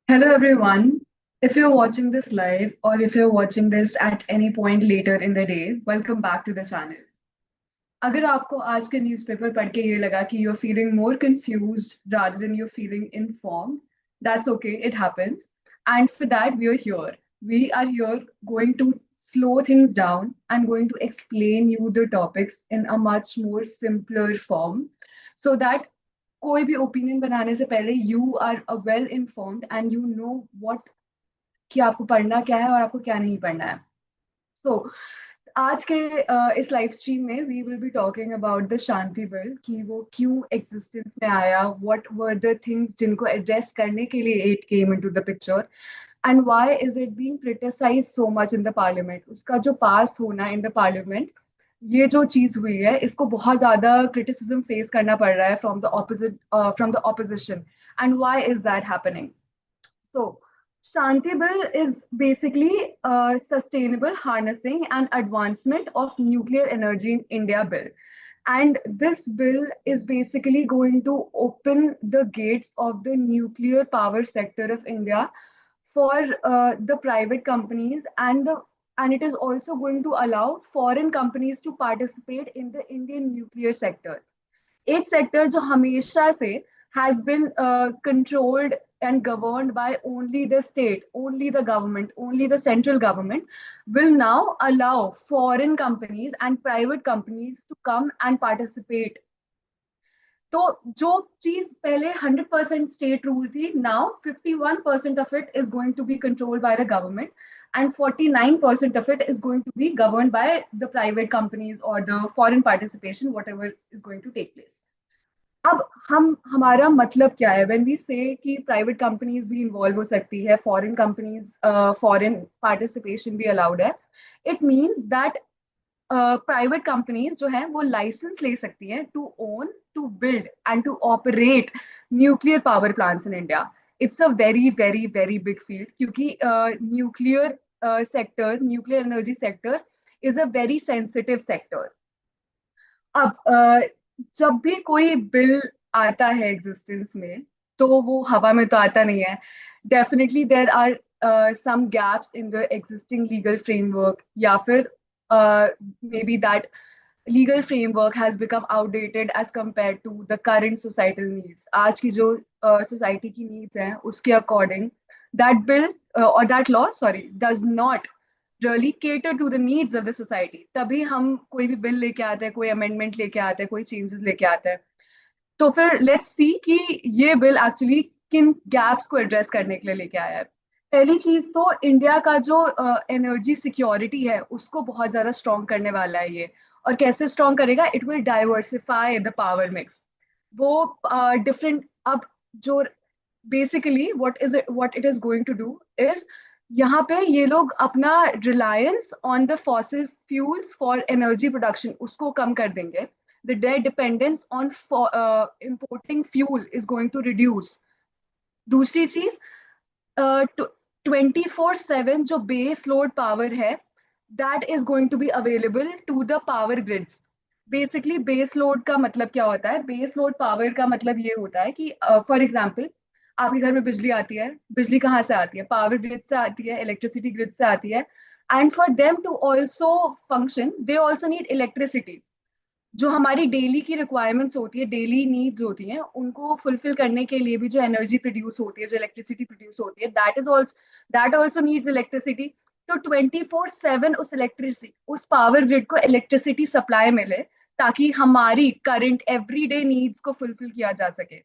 Hello everyone. If you're watching this live or if you're watching this at any point later in the day, welcome back to the channel. अगर आपको आज के newspaper पढ़ के ये लगा कि you're feeling more confused rather than you're feeling informed, that's okay, it happens. And for that, we're here. We are here going to slow things down and going to explain you the topics in a much more simpler form so that कोई भी opinion बनाने से पहले you are well informed and you know what कि आपको पढ़ना क्या है और आपको क्या नहीं पढ़ना है सो आज के इस लाइव स्ट्रीम में we will be talking about the Shanti bill कि वो क्यों एग्जिस्टेंस में आया व्हाट वर द थिंग्स जिनको एड्रेस करने के लिए it came into the picture and why is it being criticised so much in the parliament उसका जो पास होना इन द पार्लियामेंट ये जो चीज हुई है इसको बहुत ज्यादा क्रिटिसिज्म फेस करना पड़ रहा है from the opposition and why is that happening so, Shanti Bill is basically a sustainable harnessing and advancement of nuclear energy in India bill. And this bill is basically going to open the gates of the nuclear power sector of India for the private companies and it is also going to allow foreign companies to participate in the Indian nuclear sector. एक sector जो हमेशा से has been controlled and governed by only the state, only the government, only the central government, will now allow foreign companies and private companies to come and participate. तो जो चीज पहले 100% state rule थी now 51% of it is going to be controlled by the government and 49% of it is going to be governed by the private companies or the foreign participation, whatever is going to take place. अब हम हमारा मतलब क्या है when we से कि private companies भी involve हो सकती है फॉरेन कंपनीज फॉरेन पार्टिसिपेशन भी अलाउड है it means that private companies जो है वो लाइसेंस ले सकती हैं to own to build and to operate nuclear power plants in India it's a very very very big field क्योंकि nuclear sector nuclear energy sector is a very sensitive sector अब जब भी कोई बिल आता है एग्जिस्टेंस में तो वो हवा में तो आता नहीं है definitely there are some gaps in the existing legal framework या फिर maybe that legal framework has become outdated as compared to the current societal needs आज की जो society की needs हैं उसके according that bill or that law sorry does not really cater to the needs of the society तभी हम कोई भी बिल लेके आते हैं कोई अमेंडमेंट लेके आते हैं कोई चेंजेस लेके आते हैं तो फिर लेट्स सी कि ये बिल एक्चुअली किन गैप्स को एड्रेस करने के लिए लेके आया है पहली चीज तो इंडिया का जो एनर्जी सिक्योरिटी है उसको बहुत ज्यादा स्ट्रॉन्ग करने वाला है ये और कैसे स्ट्रॉन्ग करेगा it will diversify the power mix वो डिफरेंट अब जो basically what it is going to do is यहाँ पे ये लोग अपना reliance on the fossil fuels for energy production उसको कम कर देंगे the their dependence on importing fuel is going to reduce. दूसरी चीज 24/7 जो बेस लोड पावर है that is going to be available to the power grids basically base load का मतलब क्या होता है बेस लोड पावर का मतलब ये होता है कि फॉर एग्जाम्पल आपके घर में बिजली आती है बिजली कहाँ से आती है पावर ग्रिड से आती है इलेक्ट्रिसिटी ग्रिड से आती है and for them to also function they also need electricity जो हमारी डेली की रिक्वायरमेंट्स होती है डेली नीड्स होती हैं उनको फुलफिल करने के लिए भी जो एनर्जी प्रोड्यूस होती है जो इलेक्ट्रिसिटी प्रोड्यूस होती है दैट आल्सो नीड्स इलेक्ट्रिसिटी तो 24/7 उस इलेक्ट्रिसिटी उस पावर ग्रिड को इलेक्ट्रिसिटी सप्लाई मिले ताकि हमारी करंट एवरीडे नीड्स को फुलफिल किया जा सके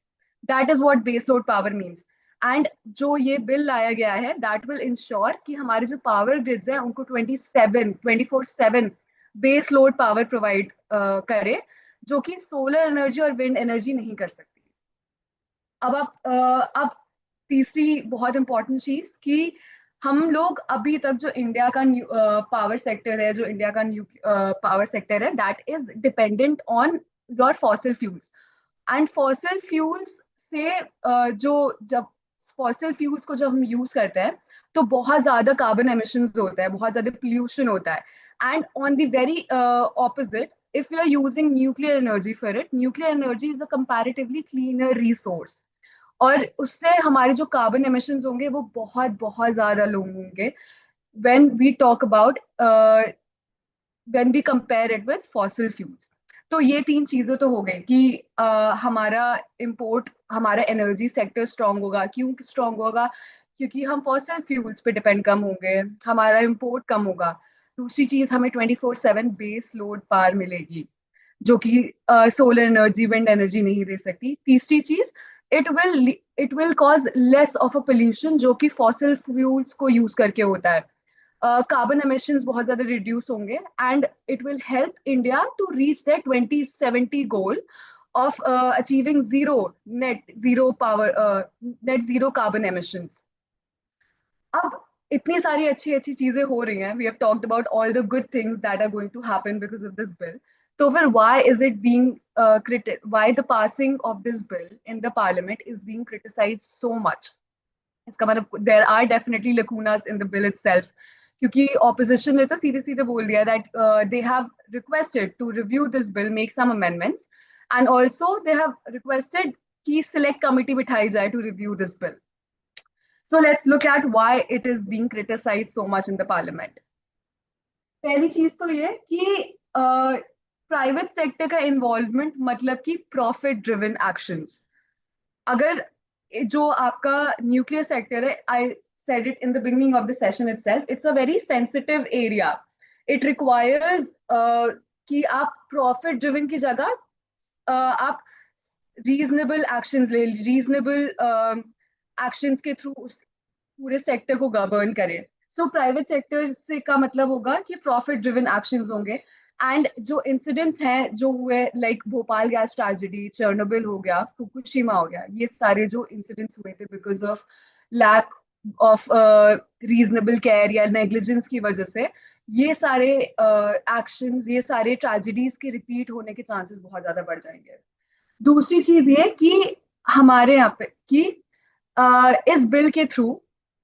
that is what base load power means and जो ये बिल लाया गया है दैट विल इंश्योर कि हमारे जो पावर ग्रिड्स हैं उनको 24/7 बेस लोड पावर प्रोवाइड करे जो कि सोलर एनर्जी और विंड एनर्जी नहीं कर सकती अब तीसरी बहुत इंपॉर्टेंट चीज कि हम लोग अभी तक जो इंडिया का पावर सेक्टर है जो इंडिया का पावर सेक्टर है that is dependent on your fossil fuels and fossil fuels से जो जब फॉसिल फ्यूल्स को जब हम यूज करते हैं तो बहुत ज्यादा कार्बन एमिशन होता है बहुत ज्यादा पोल्यूशन होता है and on the very opposite if we are using nuclear energy for it nuclear energy is a comparatively cleaner resource और उससे हमारे जो कार्बन एमिशंस होंगे वो बहुत बहुत ज्यादा लो होंगे when we talk about when we compare it with fossil fuels. तो ये तीन चीजें तो हो गई कि हमारा इंपोर्ट, हमारा एनर्जी सेक्टर स्ट्रांग होगा। क्यों स्ट्रांग होगा? क्योंकि हम फॉसिल फ्यूल्स पे डिपेंड कम होंगे, हमारा इंपोर्ट कम होगा। दूसरी चीज, हमें 24/7 बेस लोड पावर मिलेगी, जो कि सोलर एनर्जी, विंड एनर्जी नहीं दे सकती। तीसरी चीज, it will cause less of a pollution जो कि फॉसिल फ्यूल्स को यूज करके होता है। कार्बन एमिशंस बहुत ज्यादा रिड्यूस होंगे and it will help India to reach that 2070 goal of achieving net zero carbon emissions. अब इतनी सारी अच्छी अच्छी चीजें हो रही हैं, we have talked about all the good things that are going to happen because of this bill. तो फिर why is it being why the passing of this bill in the parliament is being criticised so much? इसका मतलब there are definitely lacunas in the bill itself, क्योंकि opposition ने तो सीधे सीधे बोल दिया that they have requested to review this bill, make some amendments, and also they have requested कि सिलेक्ट कमिटी बिठाई जाए to review this bill. So let's look at why it is being criticized so much in the parliament. पहली चीज तो ये कि private sector का involvement मतलब कि प्रॉफिट ड्रिवन एक्शंस। अगर जो आपका न्यूक्लियर सेक्टर है, आई said it in the beginning of the session itself, it's a very sensitive area. It requires कि आप प्रॉफिट ड्रिवन की जगह आप रीजनेबल एक्शंस ले, रीजनेबल एक्शंस के थ्रू पूरे सेक्टर को गवर्न करें। सो प्राइवेट सेक्टर से का मतलब होगा कि प्रॉफिट ड्रिवन एक्शंस होंगे। एंड जो इंसिडेंट्स हैं जो हुए, like Bhopal gas tragedy, Chernobyl हो गया, फुकुशिमा हो गया, ये सारे जो इंसिडेंट्स हुए थे because of lack of reasonable care या नेग्लिजेंस की वजह से, ये सारे एक्शंस, ये सारे ट्रेजेडीज के रिपीट होने के चांसेस बहुत ज्यादा बढ़ जाएंगे। दूसरी चीज ये कि हमारे यहाँ पे कि इस बिल के through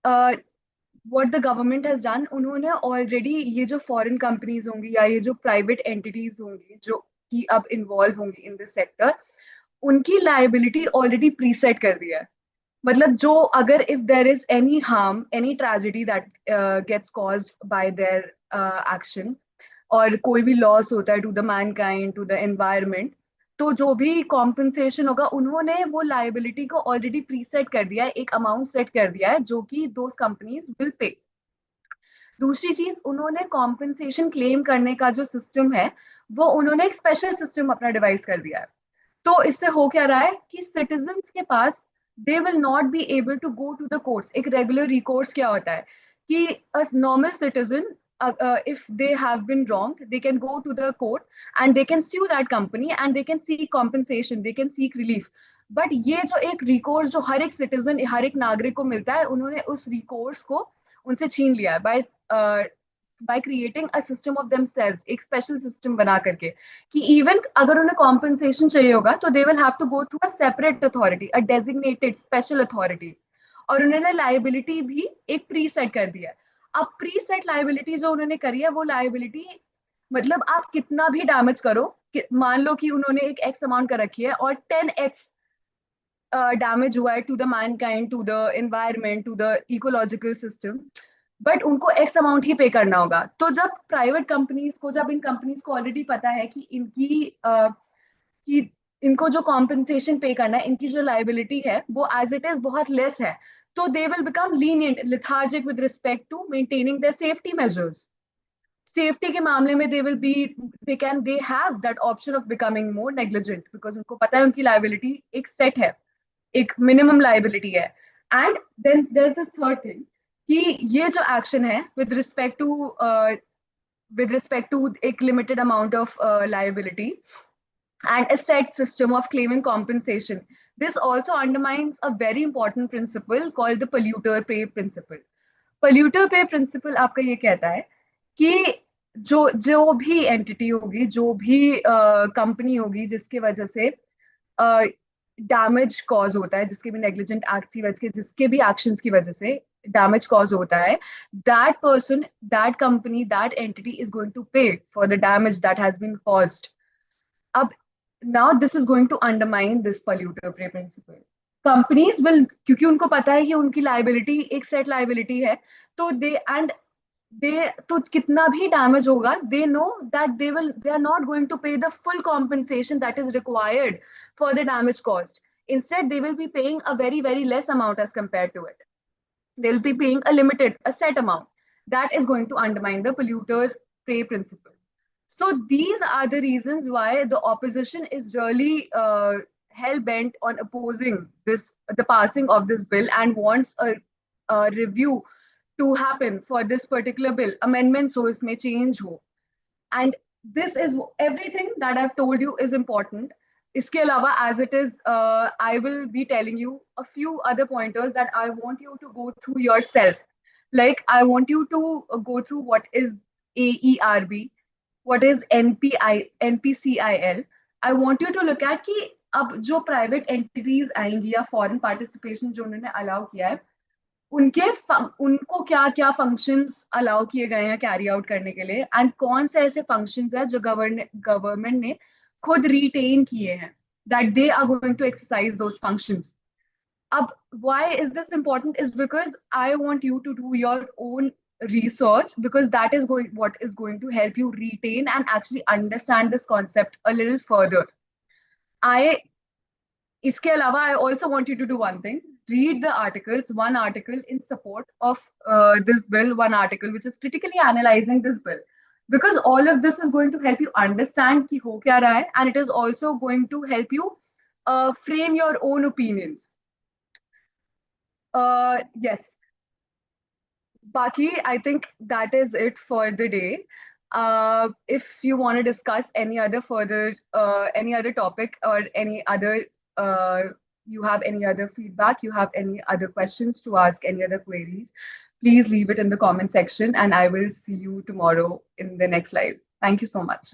what the government has done, उन्होंने ऑलरेडी ये जो फॉरेन कंपनीज होंगी या ये जो प्राइवेट एंटिटीज होंगी जो कि अब इन्वॉल्व होंगी इन दिस सेक्टर, उनकी लाइबिलिटी ऑलरेडी प्रीसेट कर दिया है। मतलब जो अगर if there is any harm, any tragedy that gets caused by their action, और कोई भी लॉस होता है to the mankind, to the environment, तो जो भी कॉम्पनसेशन होगा, उन्होंने वो लाइबिलिटी को ऑलरेडी प्रीसेट कर दिया है, एक अमाउंट सेट कर दिया है जो कि दोज कंपनीज विल पे। दूसरी चीज, उन्होंने कॉम्पनसेशन क्लेम करने का जो सिस्टम है वो उन्होंने एक स्पेशल सिस्टम अपना डिवाइस कर दिया है। तो इससे हो क्या रहा है कि सिटीजन्स के पास, they will not be able to go to the courts. एक रेगुलर रिकोर्स क्या होता है कि a normal citizen, if they have been wronged, they can go to the court and they can sue that company and they can seek compensation, they can seek relief. But ये जो एक recourse जो हर एक citizen, हर एक नागरिक को मिलता है, उन्होंने उस रिकोर्स को उनसे छीन लिया है by creating a system of themselves, एक स्पेशल सिस्टम बना करके, कि इवन अगर उन्हें कॉम्पनसेशन चाहिए होगा तो they will have to go through a separate authority, a designated special authority. और उन्होंने लाइबिलिटी भी एक प्री सेट कर दिया है। अब प्री सेट लाइबिलिटी जो उन्होंने करी है, वो लाइबिलिटी मतलब आप कितना भी डैमेज करो, मान लो कि उन्होंने एक एक्स अमाउंट कर रखी है और 10x डैमेज हुआ है to the mankind, to the environment, to the ecological system, but उनको एक्स अमाउंट ही पे करना होगा। तो जब प्राइवेट कंपनीज को, जब इन कंपनीज को ऑलरेडी पता है कि कि इनको जो कॉम्पनसेशन पे करना है, इनकी जो लाइबिलिटी है वो एज इट इज बहुत लेस है, तो they will become lenient, lethargic with respect to maintaining their safety measures. Safety के मामले में they have that option of becoming more negligent, because उनको पता है उनकी लाइबिलिटी एक सेट है, एक मिनिमम लाइबिलिटी है। And then there is this third thing कि ये जो एक्शन है विद रिस्पेक्ट टू एक limited amount of liability and a set system of claiming compensation. This also undermines a very important principle called the polluter pay principle. Polluter pay principle आपका ये कहता है कि जो जो भी एंटिटी होगी, जो भी कंपनी होगी जिसकी वजह से डैमेज कॉज होता है, जिसके भी नेग्लिजेंट एक्ट की वजह से, जिसके भी एक्शंस की वजह से डैमेज कॉज होता है, that person, that company, that entity is going to pay for the damage that has been caused. अब now this is going to undermine this polluter pay principle. Companies will, क्योंकि उनको पता है कि उनकी liability एक सेट लाइबिलिटी है, तो दे तो कितना भी डैमेज होगा, they know that they are not going to pay the full compensation that is required for the damage cost. Instead, they will be paying a very, very less amount as compared to it. They'll be paying a set amount that is going to undermine the polluter pay principle. So these are the reasons why the opposition is really hell bent on opposing the passing of this bill, and wants a review to happen for this particular bill. Amendments so इसमें change हो. And this is everything that I've told you is important. इसके अलावा, as it is, I will be telling you a few other pointers that I want you to go through yourself. Like, I want you to go through what is AERB, what is NPI, NPCIL. I want you to look at कि अब जो private entities आएंगी या foreign participation जो उन्होंने allow किया है, उनको क्या क्या फंक्शंस अलाउ किए गए हैं कैरी आउट करने के लिए, एंड कौन से ऐसे फंक्शंस हैं जो गवर्नमेंट ने खुद रिटेन किए हैं, that they are going to exercise those functions. अब why is this important is because I want you to do your own research, because that is going what is going to help you retain and actually understand this concept a little further. I इसके अलावा I also want you to do one thing. Read the articles, one article in support of this bill, one article which is critically analyzing this bill. Because all of this is going to help you understand कि हो क्या रहा है, and it is also going to help you frame your own opinions. Yes. Baki, I think that is it for the day. If you want to discuss any other further, any other topic, or any other, you have any other feedback, you have any other questions to ask, any other queries, please leave it in the comment section, and I will see you tomorrow in the next live. Thank you so much.